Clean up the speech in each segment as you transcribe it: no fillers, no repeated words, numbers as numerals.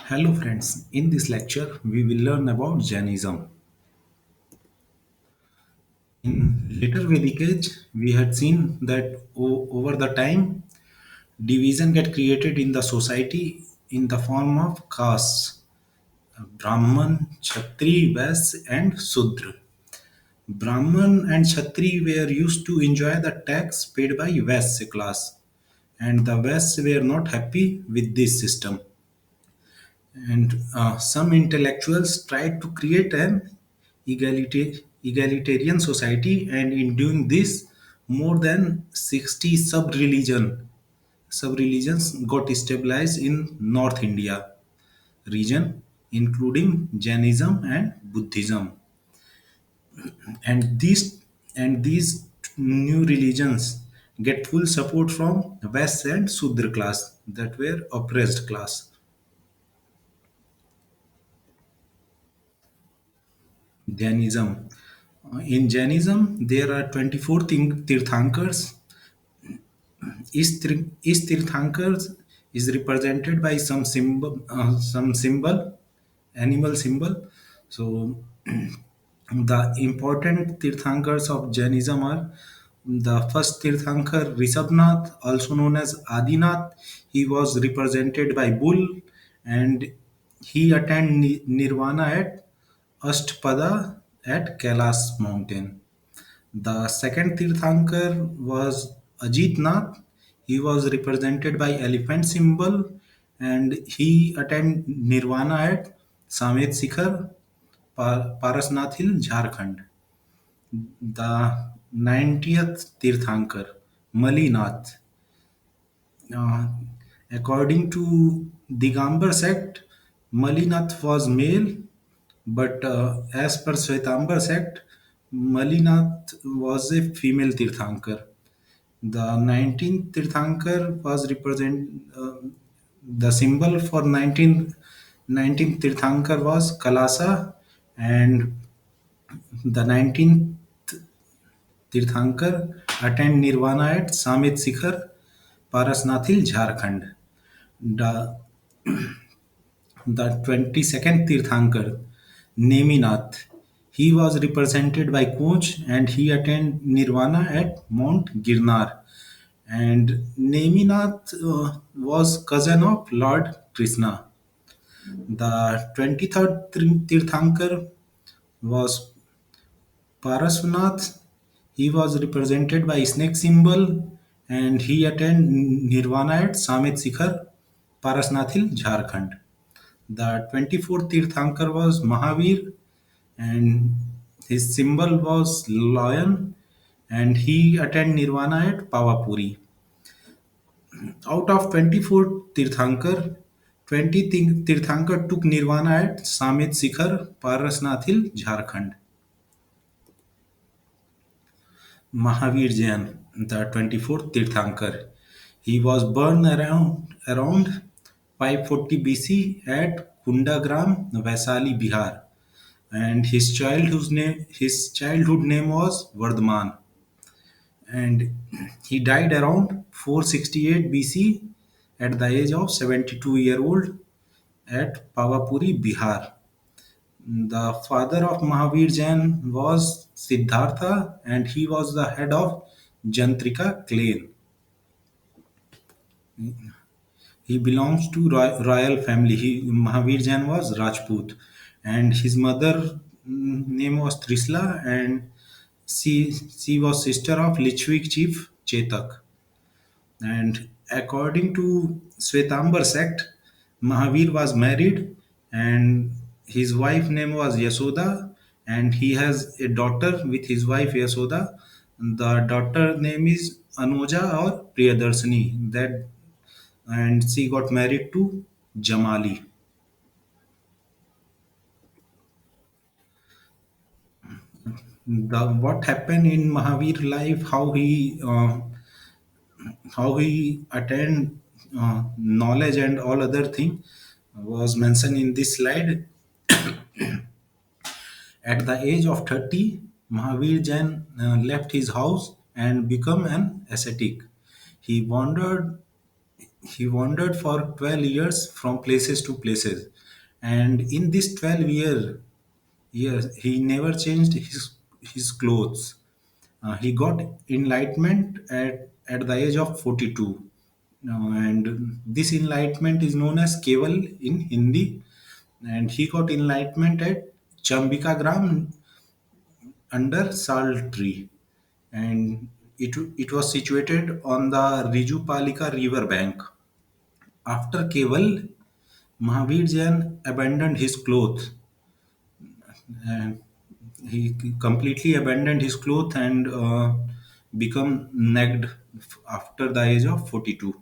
Hello friends, in this lecture we will learn about Jainism. In later Vedic age, we had seen that over the time division get created in the society in the form of castes: Brahman, Kshatri, Vaisya and Sudra. Brahman and Kshatri were used to enjoy the tax paid by Vaisya class, and the Vaisya were not happy with this system. And some intellectuals tried to create an egalitarian society, and in doing this, more than 60 sub-religions got stabilized in North India region, including Jainism and Buddhism. And these new religions get full support from West and Sudra class that were oppressed class. Jainism. In Jainism, there are 24 Tirthankars. Each Tirthankar is represented by some symbol, animal symbol. So, the important Tirthankars of Jainism are the first Tirthankar, Rishabhnath, also known as Adinath. He was represented by bull, and he attained Nirvana at Ashtpada at Kailas mountain. The second Tirthankar was Ajit Nath. He was represented by elephant symbol, and he attained Nirvana at Samet Sikhar, Parasnath Hill, Jharkhand. The 90th Tirthankar, Malinath. Uh, According to Digambar sect, Malinath was male, but as per Svetambar sect, Malinath was a female Tirthankar. The 19th Tirthankar was the symbol for 19th Tirthankar was Kalasa, and the 19th Tirthankar attained Nirvana at Samit Sikhar, Parasnathil, Jharkhand. The, the 22nd Tirthankar, Neminath, he was represented by Koch, and he attained Nirvana at Mount Girnar. And Neminath was cousin of Lord Krishna. The 23rd Tirthankar was Paraswanath. He was represented by snake symbol, and he attained Nirvana at Samit Sikhar, Parasnathil, Jharkhand. The 24th Tirthankar was Mahavir, and his symbol was lion, and he attained Nirvana at Pavapuri. Out of 24 Tirthankar, 20 Tirthankar took Nirvana at Samit Sikhar, Parasnathil, Jharkhand. Mahavir Jain, the 24th Tirthankar. He was born around 540 BC at Kundagram, Vaisali, Bihar, and his childhood name was Vardhaman, and he died around 468 BC at the age of 72-year-old at Pavapuri, Bihar. The father of Mahavir Jain was Siddhartha, and he was the head of Jantrika clan. He belongs to royal family. Mahavir Jain was Rajput, and his mother name was Trisla, and she was sister of Lichvik chief Chetak. And according to Svetambar sect, Mahavir was married, and his wife name was Yasoda, and he has a daughter with his wife Yasoda. The daughter name is Anuja or Priyadarsini. That and she got married to Jamali. The what happened in Mahavir life, how he attained knowledge and all other thing was mentioned in this slide. At the age of 30, Mahavir Jain left his house and became an ascetic. He wandered he wandered for 12 years from places to places, and in this 12 years he never changed his clothes. He got enlightenment at the age of 42. And this enlightenment is known as Keval in Hindi. And he got enlightenment at Chambika Gram under Sal tree. And it was situated on the Rijupalika river bank. After Keval, Mahavir Jain abandoned his clothes, and he completely abandoned his clothes and become naked after the age of 42.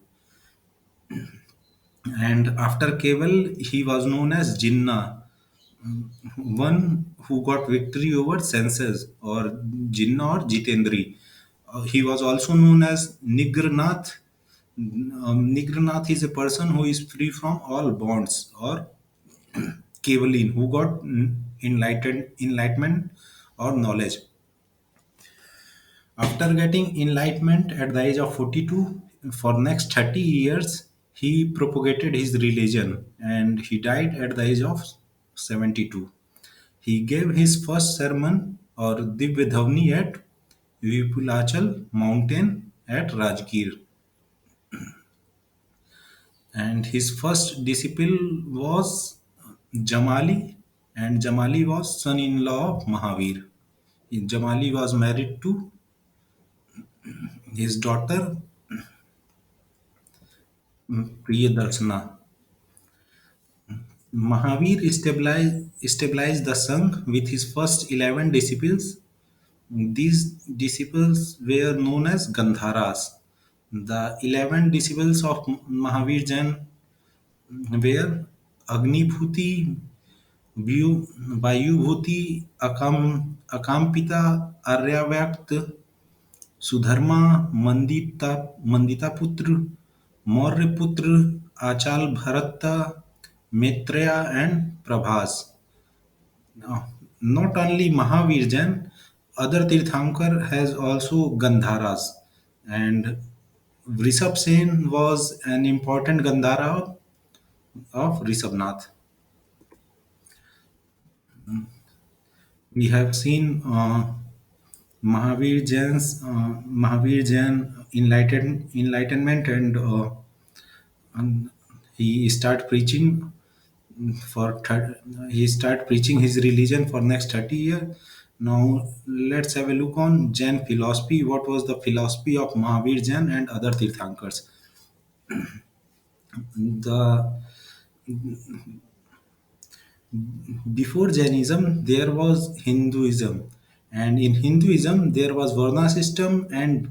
And after Keval, he was known as Jinnah, one who got victory over senses, or Jinnah or Jitendri. He was also known as Nigranath. Nigranath is a person who is free from all bonds, or Kevalin, who got enlightenment or knowledge. After getting enlightenment at the age of 42, for next 30 years, he propagated his religion and he died at the age of 72. He gave his first sermon or Divya Dhavni at Vipulachal mountain at Rajgir. And his first disciple was Jamali, and Jamali was son-in-law of Mahavir. Jamali was married to his daughter Priyadarshana. Mahavir stabilized the Sangh with his first 11 disciples. These disciples were known as Gandharas. The 11 disciples of Mahavir Jain were Agnibhuti, Vayubhuti, Akampita, Aryavyakt, Sudharma, Mandita Putra, Maurya Putra, Achal Bharata, Maitreya, and Prabhas. Not only Mahavir Jain, other Tirthankar has also Gandharas, and Vrishabh Sen was an important Gandhara of Rishabhnath. We have seen Mahavir Jain enlightenment, and he start preaching he start preaching his religion for next 30 years. Now let's have a look on Jain philosophy. What was the philosophy of Mahavir Jain and other Tirthankars? The Before Jainism there was Hinduism, and in Hinduism there was Varna system and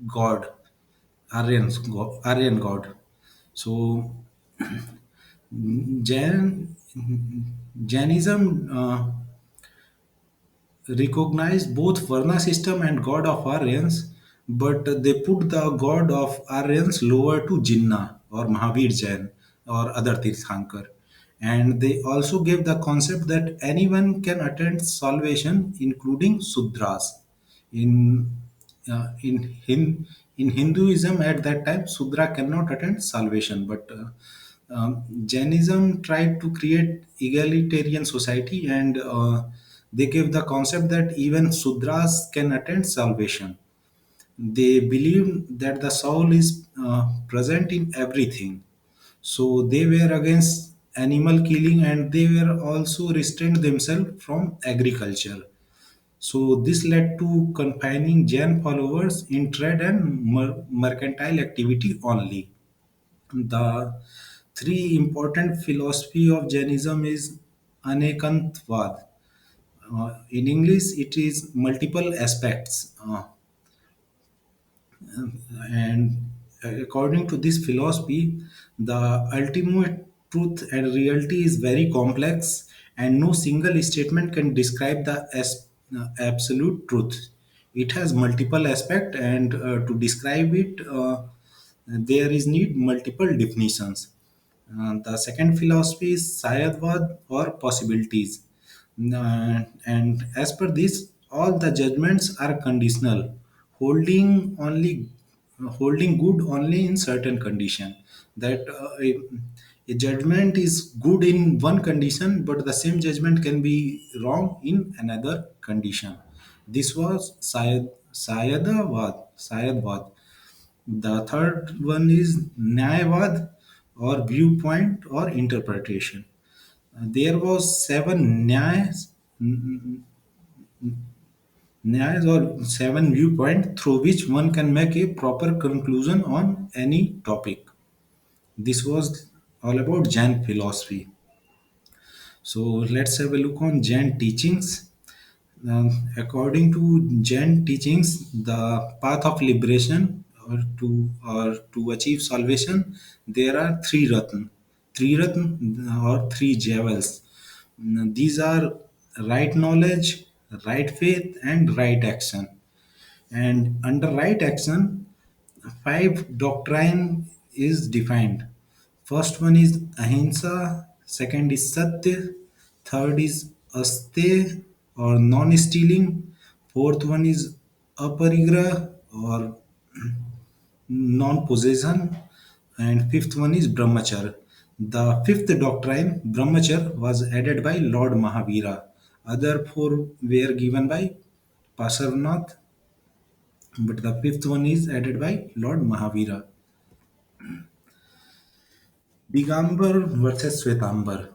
God, Aryan God. So Jain Jainism recognized both Varna system and God of Aryans, but they put the God of Aryans lower to Jinnah or Mahavir Jain or other Tirthankar. And they also gave the concept that anyone can attain salvation, including Sudras. In in Hinduism at that time, Sudra cannot attain salvation, but Jainism tried to create egalitarian society, and they gave the concept that even Sudras can attain salvation. They believed that the soul is present in everything. So they were against animal killing, and they were also restrained themselves from agriculture. So this led to confining Jain followers in trade and mercantile activity only. The three important philosophy of Jainism is Anekantvad. In English, it is multiple aspects. And according to this philosophy, the ultimate truth and reality is very complex, and no single statement can describe the absolute truth. It has multiple aspects, and to describe it, there is need multiple definitions. The second philosophy is Sayadvad or possibilities. And as per this, all the judgments are conditional, holding only holding good only in certain condition. That a judgment is good in one condition, but the same judgment can be wrong in another condition. This was Sayadavad. The third one is Nyayavad, or viewpoint or interpretation. There was seven Nyayas or seven viewpoint through which one can make a proper conclusion on any topic. This was all about Jain philosophy. So let's have a look on Jain teachings. According to Jain teachings, the path of liberation or to achieve salvation, there are three ratn or three jewels. These are right knowledge, right faith, and right action. And under right action, five doctrine is defined. First one is ahimsa, second is satya, third is aste or non-stealing, fourth one is aparigraha or non-possession, and fifth one is brahmacharya. The fifth doctrine, brahmacharya, was added by Lord Mahavira. Other four were given by Pasarnath, but the fifth one is added by Lord Mahavira. Digambar versus Svetambar.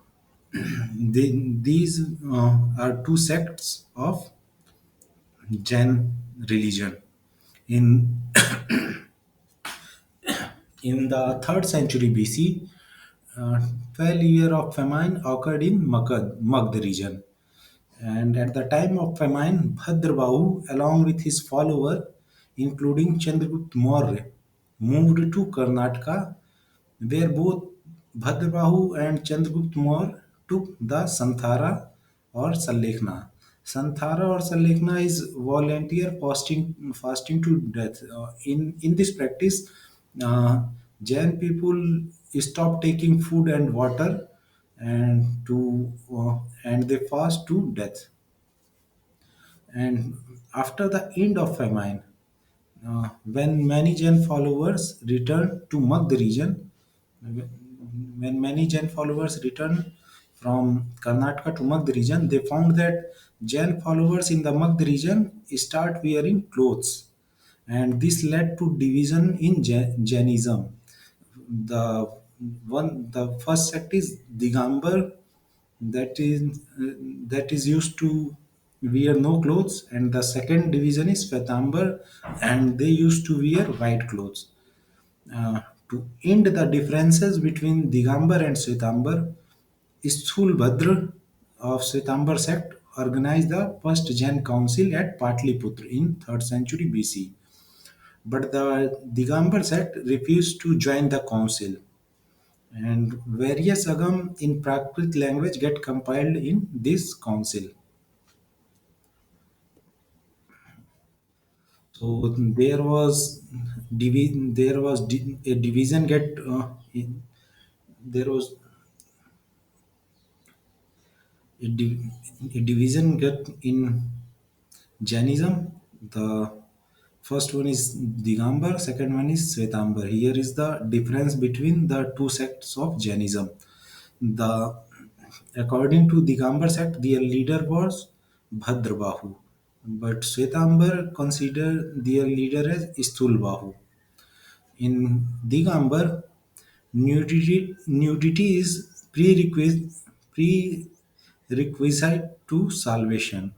These are two sects of Jain religion. In in the third century BC, 12 year of famine occurred in Magध region. And at the time of famine, Bhadrabahu, along with his follower, including Chandragupta Maurya, moved to Karnataka, where both Bhadrabahu and Chandragupta Maurya took the Santhara or Sallekha. Santhara or Sallekha is volunteer fasting to death. In this practice, uh, Jain people stop taking food and water and they fast to death. And after the end of famine, when many Jain followers returned to Magd region, when many Jain followers returned from Karnataka to Magd region, they found that Jain followers in the Magd region start wearing clothes, and this led to division in Jainism. The first sect is Digambar, that is that is used to wear no clothes, and the second division is Svetambar, and they used to wear white clothes. To end the differences between Digambar and Svetambar, Sthulbhadra of Svetambar sect organized the first Jain council at Patliputra in 3rd century BC. But the Digambar sect refused to join the council, and various agam in Prakrit language get compiled in this council. So there was a division get there was a a division get in Jainism. The first one is Digambar, second one is Svetambar. Here is the difference between the two sects of Jainism. The According to Digambar sect, their leader was Bhadrabahu, but Svetambar considered their leader as Stulbahu. In Digambar, nudity is prerequisite to salvation.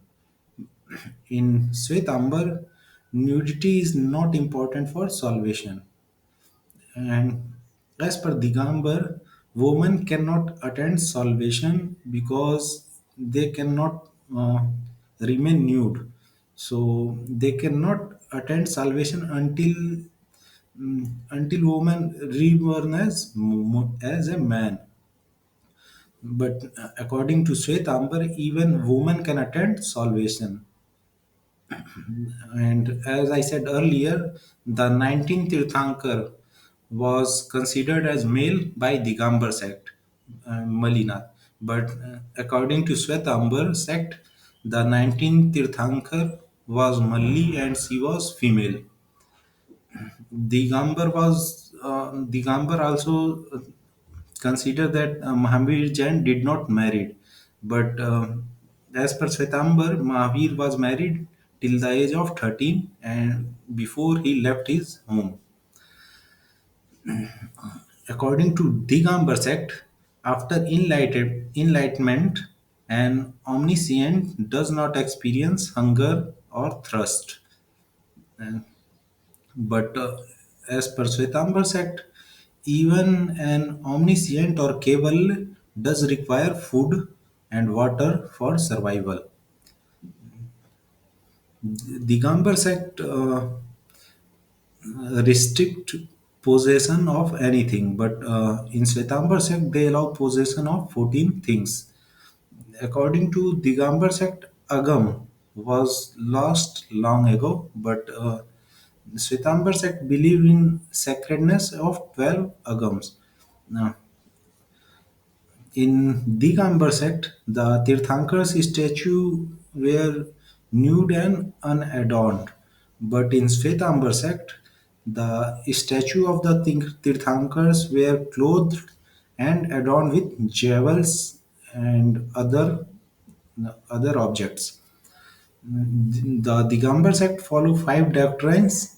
In Svetambar, nudity is not important for salvation. And as per Digambar, women cannot attend salvation because they cannot remain nude. So they cannot attend salvation until woman reborn as a man. But according to Svetambar, even women can attend salvation. And as I said earlier, the 19th Tirthankar was considered as male by Digambar sect, Malinath. But according to Svetambar sect, the 19th Tirthankar was Malli and she was female. Digambar also considered that Mahavir Jain did not marry, but as per Svetambar, Mahavir was married till the age of 13 and before he left his home. According to Digambar sect, after enlightenment, an omniscient does not experience hunger or thirst. And But as per Svetambar sect, even an omniscient or Keval does require food and water for survival. Digambar sect restrict possession of anything, but in Svetambar sect they allow possession of 14 things. According to Digambar sect, Agam was lost long ago, but Svetambar sect believe in sacredness of 12 agams. Now, in Digambar sect, the Tirthankars statue were nude and unadorned, but in Svetambar sect, the statue of the Tirthankars were clothed and adorned with jewels and other objects. The Digambar sect follow five doctrines: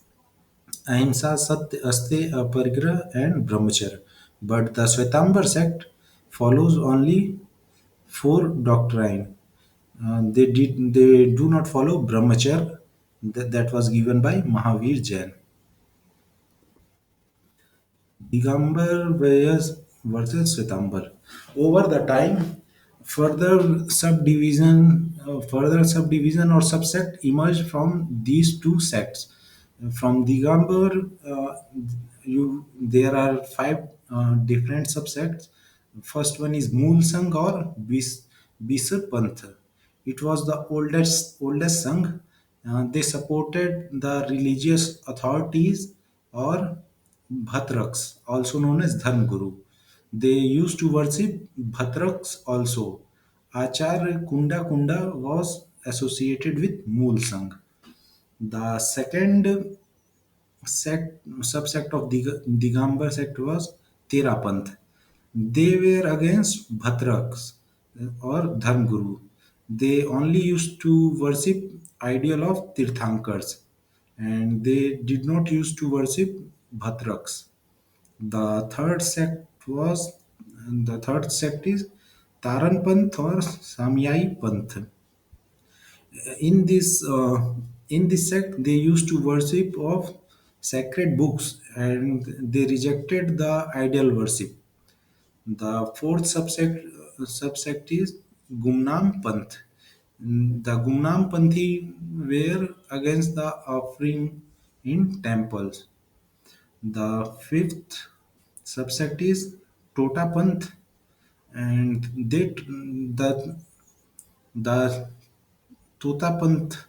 Ahimsa, Satya, Aste, Aparigraha, and Brahmacharya. But the Svetambar sect follows only four doctrine. They do not follow Brahmacharya that was given by Mahavir Jain. Digambar versus Svetambar. Over the time, further subdivision or subsect emerged from these two sects. From Digambar, there are five different subsects. First one is Mool Sangh or Bisar Panth. It was the oldest Sangh. They supported the religious authorities or Bhatraks, also known as Dharm Guru. They used to worship Bhatraks also. Acharya Kunda Kunda was associated with Mool Sangh. The second subsect of Digambar sect was Terapanth. They were against Bhatraks or Dharm Guru. They only used to worship ideal of Tirthankars and they did not used to worship Bhatraks. The third sect is Taran Panth or Samyai Panth. In this in this sect, they used to worship of sacred books and they rejected the ideal worship. The fourth subsect is Gumnam Panth. The Gumnam Panthi were against the offering in temples. The fifth subsect is Tota Panth, and the Tota Panth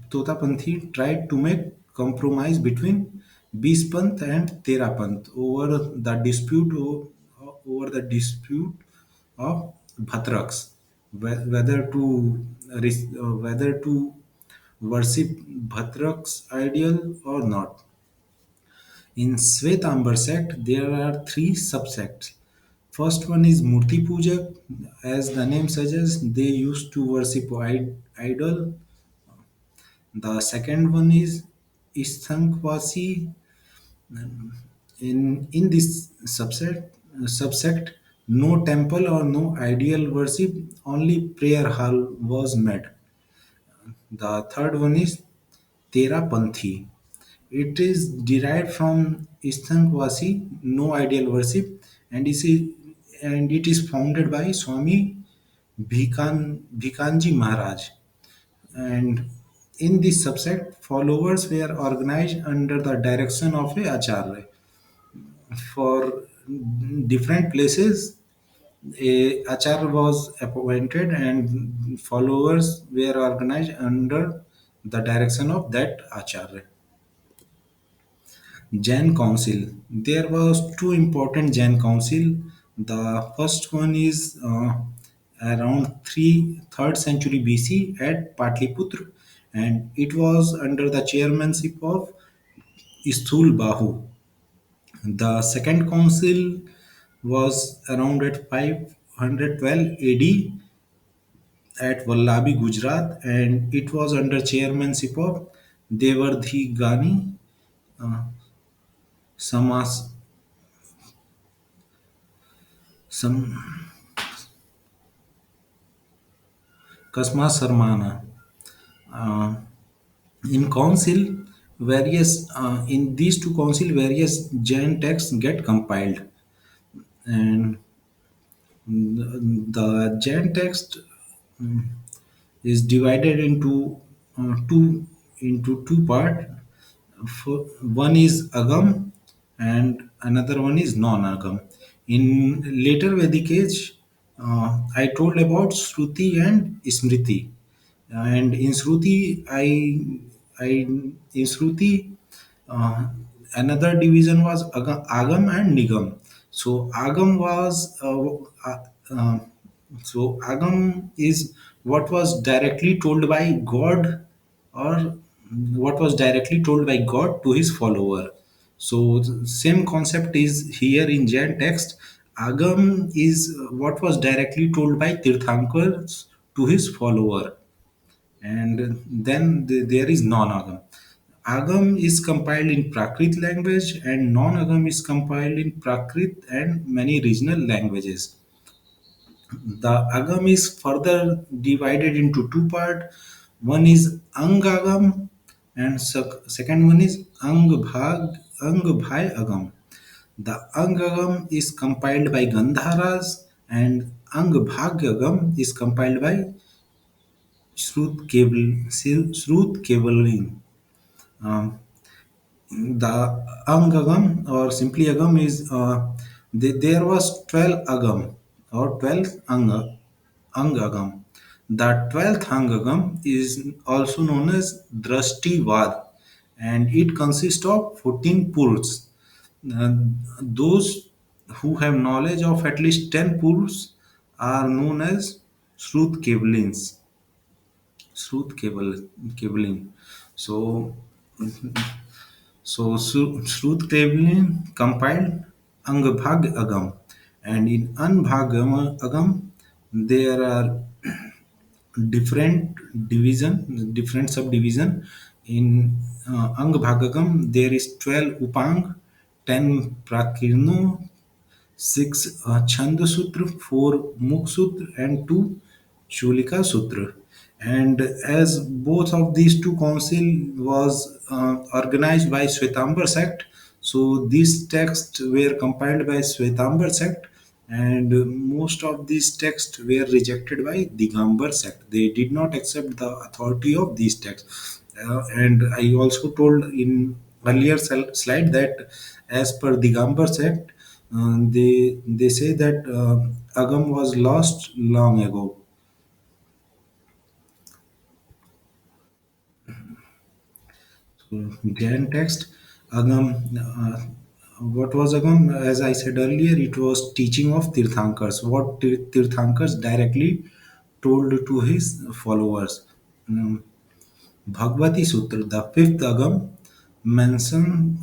Totapanthi tried to make compromise between Bispant and Terapant over the dispute of Bhatraks, whether to worship Bhatraks ideal or not. In Svetambar sect, there are three subsects. First one is Murti Puja. As the name suggests, they used to worship idol. The second one is Isthankwasi. In this subsect, no temple or no ideal worship, only prayer hall was made. The third one is Terapanthi. It is derived from Isthankwasi, no ideal worship, and it is founded by Swami Bhikanji Maharaj. And in this subset, followers were organized under the direction of a acharya. For different places, a acharya was appointed, and followers were organized under the direction of that acharya. Jain Council. There was two important Jain Council. The first one is around 3rd century BC at Patliputra, and it was under the chairmanship of Sthul Bahu. The second council was around at 512 AD at Vallabi, Gujarat, and it was under chairmanship of Devardhi Gani uh, Samas, Sam, Kasma Sarmana. Uh, in council, various in these two council, various Jain texts get compiled, and the Jain text is divided into two part. One is Agam and another one is non-Agam. In later Vedic age, I told about Shruti and Smriti, and in Shruti, I in Shruti, uh, another division was Agam and Nigam. So Agam was so Agam is what was directly told by God, or what was directly told by God to his follower. So the same concept is here in Jain text. Agam is what was directly told by Tirthankars to his follower, and then there is non-Agam. Agam is compiled in Prakrit language, and non-Agam is compiled in Prakrit and many regional languages. The Agam is further divided into two parts. One is Angagam, and second one is Angbhai Agam. The Angagam is compiled by Gandharas, and Angbhagyagam is compiled by Shrut Kevaling. Um, the Angagam, or simply Agam, is there was 12 Agam, or 12 Angagam. The 12th Angagam is also known as Drashtivad, and it consists of 14 purs. Uh, those who have knowledge of at least 10 purs are known as Shrut Kevalins. Cabling. So, Sruth Cabling compiled Angbhag Agam, and in Anbhag Agam there are different subdivision. In Angbhagagam there is 12 Upang, 10 Prakirno, six Chanda Sutra, four Mukh Sutra, and two Shulika Sutra. And as both of these two council was organized by Shwetambar sect, so these texts were compiled by Shwetambar sect, and most of these texts were rejected by Digambar sect. They did not accept the authority of these texts. And I also told in earlier slide that as per Digambar sect, they say that Agam was lost long ago. So Jain text, Agam. What was Agam? As I said earlier, it was teaching of Tirthankars. What Tirthankars directly told to his followers. Bhagavati Sutra, the fifth Agam, mention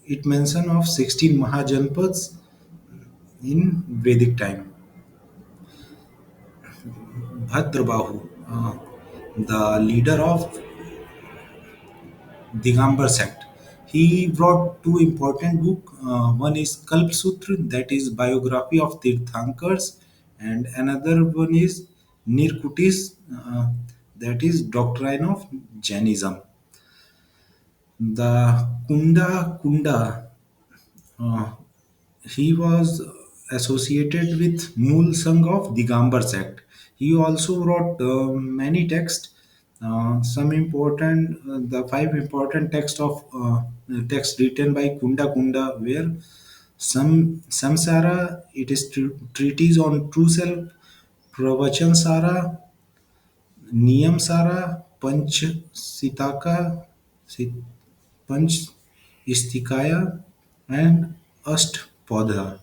it mention of 16 Mahajanpads in Vedic time. Bhadrabahu, the leader of Digambar sect. He wrote two important books. One is Kalp Sutra, that is biography of Tirthankars, and another one is Nirkutis, that is doctrine of Jainism. The Kunda, uh, he was associated with Mool Sangh of Digambar sect. He also wrote many texts. The five important texts written by Kunda were Samsara, it is treatise on true self, Pravachan Sara, Niyam Sara, Sit- Panch Istikaya, and Ashtapodha.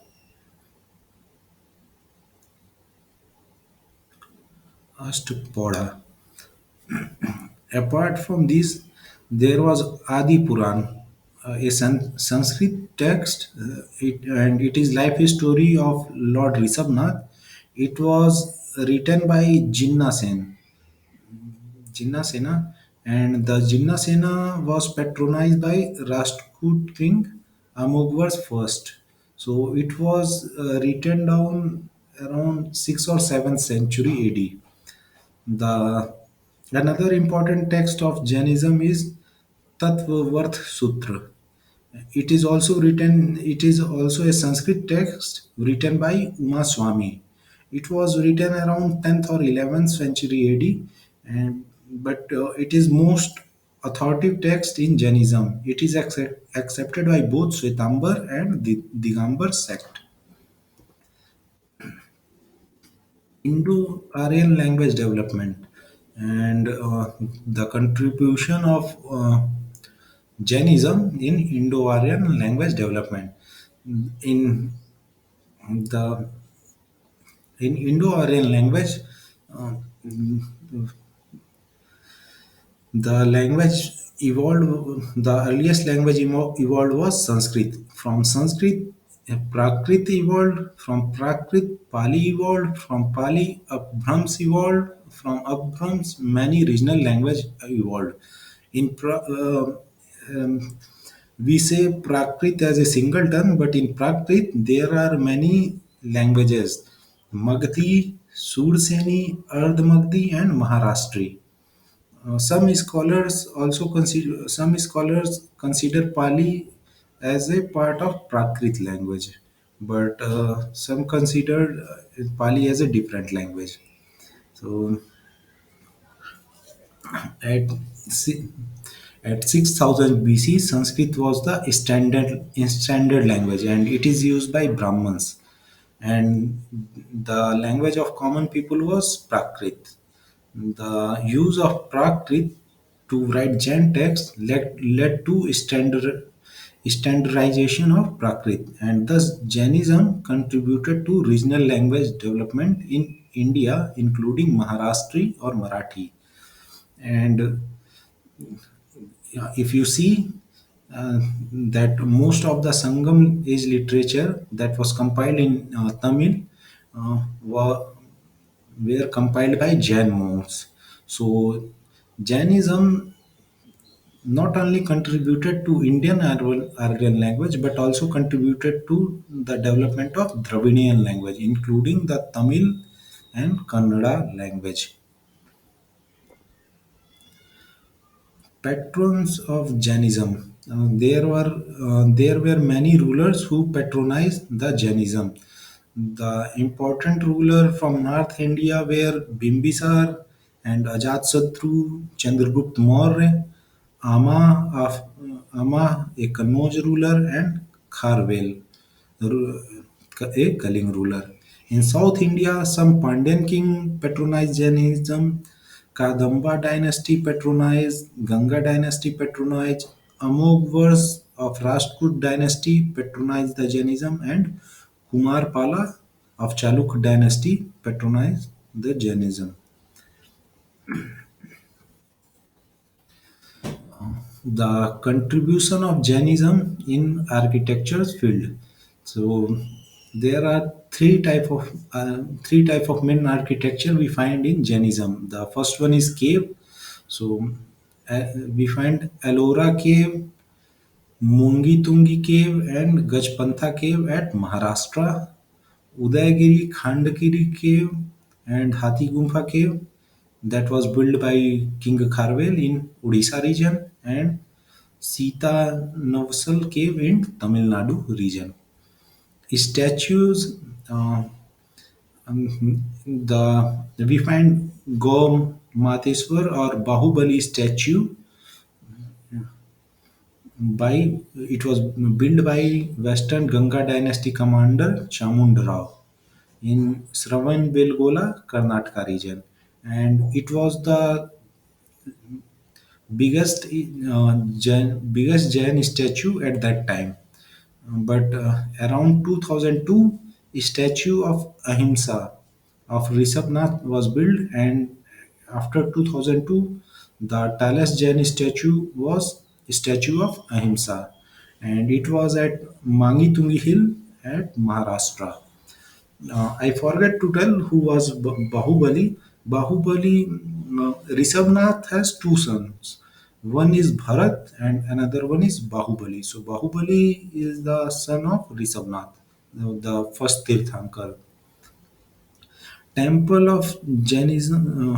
Apart from this, there was Adi Puran. a Sanskrit text, and it is life story of Lord Rishabhnath. It was written by Jinnah Sena, and the Jinnah Sena was patronized by Rashtrakud king Amogvar's first. So it was written down around 6th or 7th century AD. The another important text of Jainism is Tattvavarth Sutra. It is also a Sanskrit text written by Uma Swami. It was written around 10th or 11th century AD, and but it is most authoritative text in Jainism. It is accepted by both Shwetambar and Digambar sect. Indo-Aryan language development and the contribution of Jainism in Indo-Aryan language development. In the in Indo-Aryan language, uh, the language evolved. The earliest language evolved was Sanskrit. From Sanskrit, Prakrit evolved. From Prakrit, Pali evolved. From Pali, Abhrams evolved. From Abhrams, many regional language evolved. In we say Prakrit as a singleton, but in Prakrit there are many languages: Magthi, Surseni, Ardh Magthi, and Maharashtri. Some scholars consider Pali as a part of Prakrit language, but some consider Pali as a different language. So at si- at 6000 BC, Sanskrit was the standard language, and it is used by Brahmins. And the language of common people was Prakrit. The use of Prakrit to write Jain text led to standardization of Prakrit, and thus Jainism contributed to regional language development in India, including Maharashtri or Marathi. And if you see that most of the Sangam age literature that was compiled in Tamil were compiled by Jain monks. So Jainism not only contributed to Indian Aryan language but also contributed to the development of Dravidian language, including the Tamil and Kannada language. Patrons of Jainism. There were many rulers who patronized the Jainism. The important ruler from North India were Bimbisar and Ajatasattu, Chandragupta Maurya, Ama, a Kannauj ruler, and Kharvel, ru- a Kaling ruler. In South India, some Pandyan king patronized Jainism, Kadamba dynasty patronized, Ganga dynasty patronized, Amoghvars of Rashtrakud dynasty patronized the Jainism, and Kumarpala of Chalukya dynasty patronized the Jainism. The contribution of Jainism in architecture's field. So there are three type of main architecture we find in Jainism. The first one is cave. So we find Ellora cave, Mungi Tungi cave, and Gajpantha cave at Maharashtra. Udayagiri Khandagiri cave and Hathi Gumpha cave that was built by King Kharvel in Odisha region, and Sita Navsal cave in Tamil Nadu region. Statues, the we find Gom Mateswar or Bahubali statue by it was built by Western Ganga dynasty commander Chamund Rao in Sravanbelgola, Karnataka region, and it was the biggest Jain statue at that time. But around 2002, a statue of Ahimsa of Rishabhnath was built, and after 2002, the tallest Jain statue was a statue of Ahimsa. and it was at Mangitungi Hill at Maharashtra. I forget to tell who was Bahubali. Bahubali, Rishabnath has two sons. One is Bharat and another one is Bahubali. So Bahubali is the son of Rishabnath, the first Tirthankar. Temple of Jainism,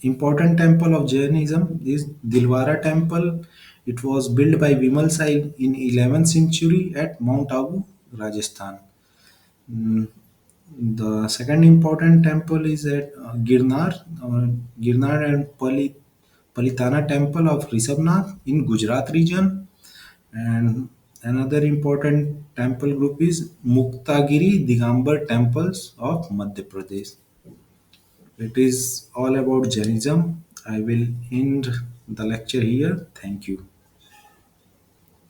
important temple of Jainism is Dilwara temple. It was built by Vimal Sai in 11th century at Mount Abu, Rajasthan. Mm, The second important temple is at Girnar and Palitana temple of Rishabnath in Gujarat region. And another important temple group is Muktagiri Digambar temples of Madhya Pradesh. It is all about Jainism. I will end the lecture here. Thank you.